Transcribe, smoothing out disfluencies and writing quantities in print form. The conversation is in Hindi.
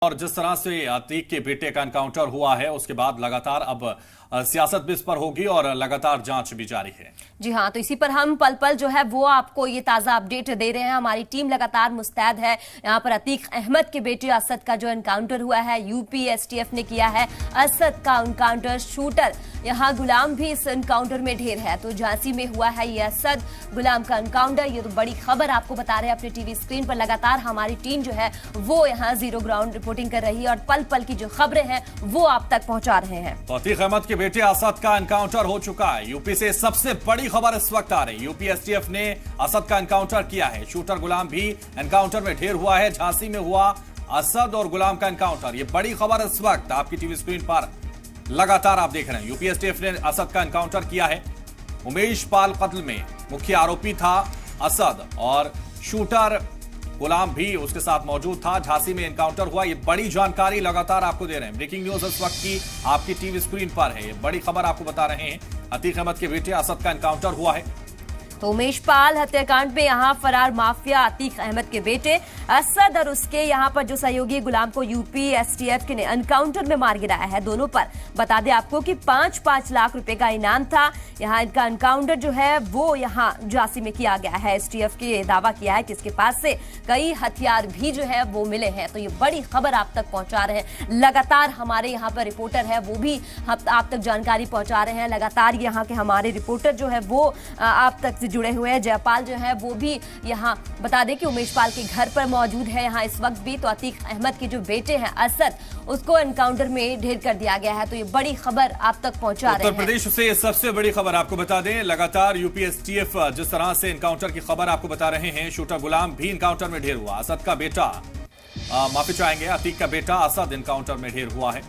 और जिस तरह से अतीक के बेटे का एनकाउंटर हुआ है उसके बाद लगातार अब सियासत भी इस पर होगी और लगातार जांच भी जारी है। जी हां, तो इसी पर हम पल पल जो है वो आपको ये ताजा अपडेट दे रहे हैं। हमारी टीम लगातार मुस्तैद है। यहां पर अतीक अहमद के बेटे असद का जो एनकाउंटर हुआ है, यूपी एसटीएफ ने किया है असद का एनकाउंटर। शूटर यहां गुलाम भी इस एनकाउंटर में ढेर है। तो झांसी में हुआ है ये असद गुलाम का एनकाउंटर। ये तो बड़ी खबर आपको बता रहे हैं अपने टीवी स्क्रीन पर। लगातार हमारी टीम जो है वो यहाँ जीरो ग्राउंड रिपोर्टिंग कर रही है और पल पल की जो खबरें हैं वो आप तक पहुंचा रहे हैं। तो अतीक अहमद के बेटे असद का एनकाउंटर हो चुका है। यूपी से सबसे बड़ी खबर इस वक्त आ रही। यूपी एसटीएफ ने असद का एनकाउंटर किया है। शूटर गुलाम भी एनकाउंटर में ढेर हुआ है। झांसी में हुआ असद और गुलाम का एनकाउंटर। ये बड़ी खबर इस वक्त आपकी टीवी स्क्रीन पर लगातार आप देख रहे हैं। यूपी एसटीएफ ने असद का एनकाउंटर किया है। उमेश पाल कत्ल में मुख्य आरोपी था असद और शूटर गुलाम भी उसके साथ मौजूद था। झांसी में एनकाउंटर हुआ। ये बड़ी जानकारी लगातार आपको दे रहे हैं। ब्रेकिंग न्यूज इस वक्त की आपकी टीवी स्क्रीन पर है। ये बड़ी खबर आपको बता रहे हैं। अतीक अहमद के बेटे असद का एनकाउंटर हुआ है। तो उमेश पाल हत्याकांड में यहां फरार माफिया अतीक अहमद के बेटे असद और उसके यहां पर जो सहयोगी गुलाम को यूपी एसटीएफ ने एनकाउंटर में मार गिराया है। दोनों पर बता दें आपको कि 5-5 लाख रुपए का इनाम था। यहां इनका एनकाउंटर जो है वो यहां झांसी में किया गया है। एसटीएफ के दावा किया है कि इसके पास से कई हथियार भी जो है वो मिले हैं। तो ये बड़ी खबर आप तक पहुंचा रहे हैं। लगातार हमारे यहाँ पर रिपोर्टर है वो भी आप तक जानकारी पहुंचा रहे हैं। लगातार यहाँ के हमारे रिपोर्टर जो है वो आप तक जुड़े हुए हैं। जयपाल जो है वो भी यहाँ बता दें कि उमेश पाल के घर पर मौजूद है यहाँ इस वक्त भी। तो अतीक अहमद के जो बेटे हैं असद, उसको एनकाउंटर में ढेर कर दिया गया है। तो ये बड़ी खबर आप तक पहुंचा रहे हैं। उत्तर प्रदेश से सबसे बड़ी खबर आपको बता दें। लगातार यूपी एसटीएफ जिस तरह से एनकाउंटर की खबर आपको बता रहे हैं। शूटर गुलाम भी एनकाउंटर में ढेर हुआ। असद का बेटा माफी चाहेंगे, अतीक का बेटा असद एनकाउंटर में ढेर हुआ है।